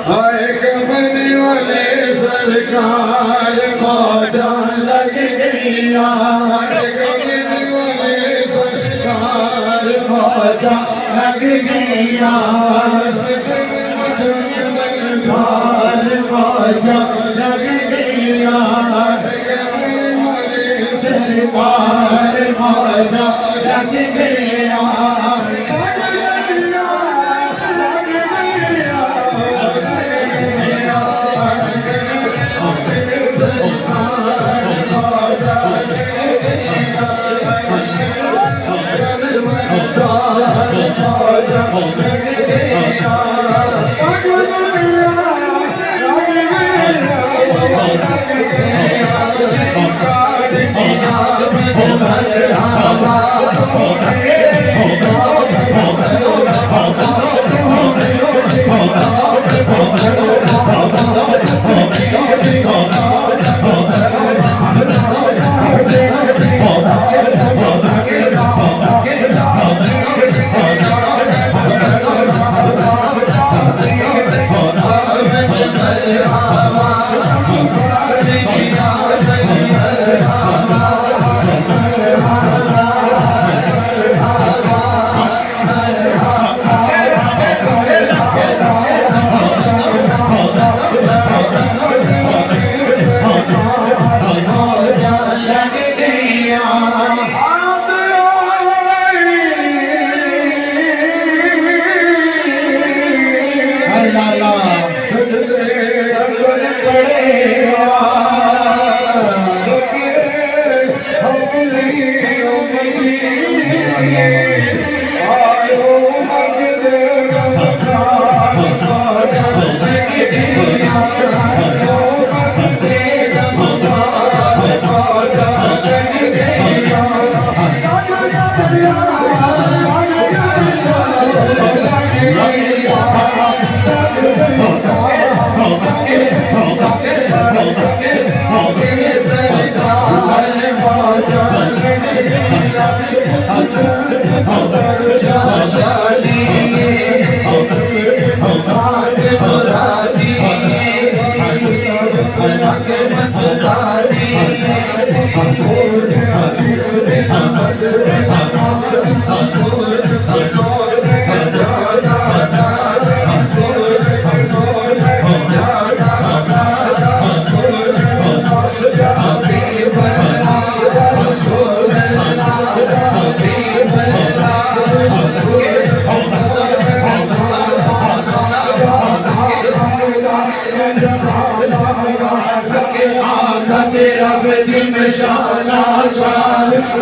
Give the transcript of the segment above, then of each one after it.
आए कमली वाले सरकार मौजा लग गईया। कमली वाले सरकार मौजा लग गईया। मौजा लग गईया। सरकार मौजा लग गईया।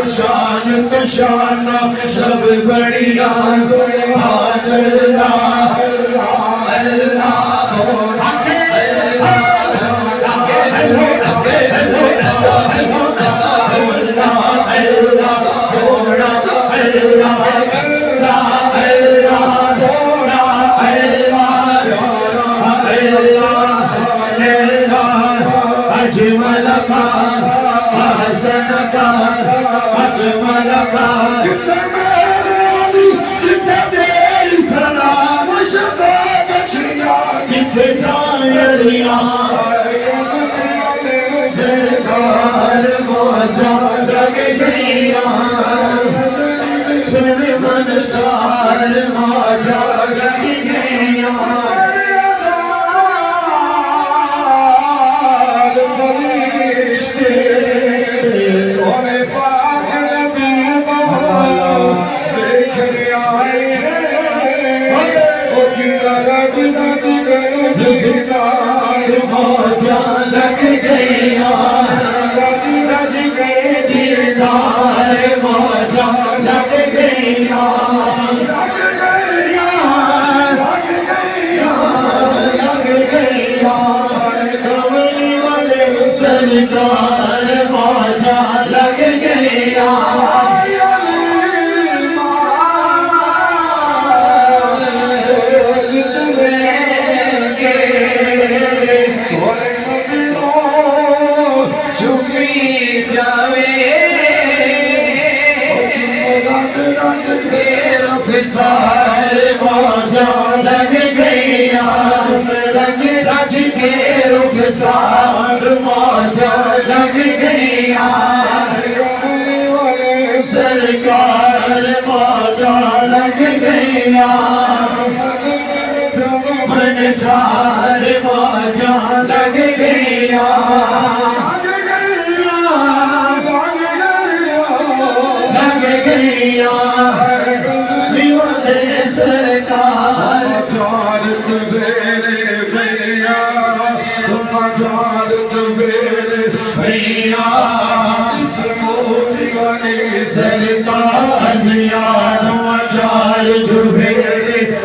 शान शाना सब बढ़िया अजमल का हसन का अजमल का तेरी सलाम सरकार मौजा लग गईया। जन मन चार मौजा लग गईया। मौजा लग गईया। रज गए दीदार मौजा लग गईया। लग गईया। कमली वाले सरकार मौजा लग गईया। जावे साल मौजा लग गया सरकार मौजा लग गया मन झाड़ मौजा लग गया लग गया विवाले सरकार चार तुझे रे भैया तुम चार तुझे रे भैया समोली वाली सरकार दिया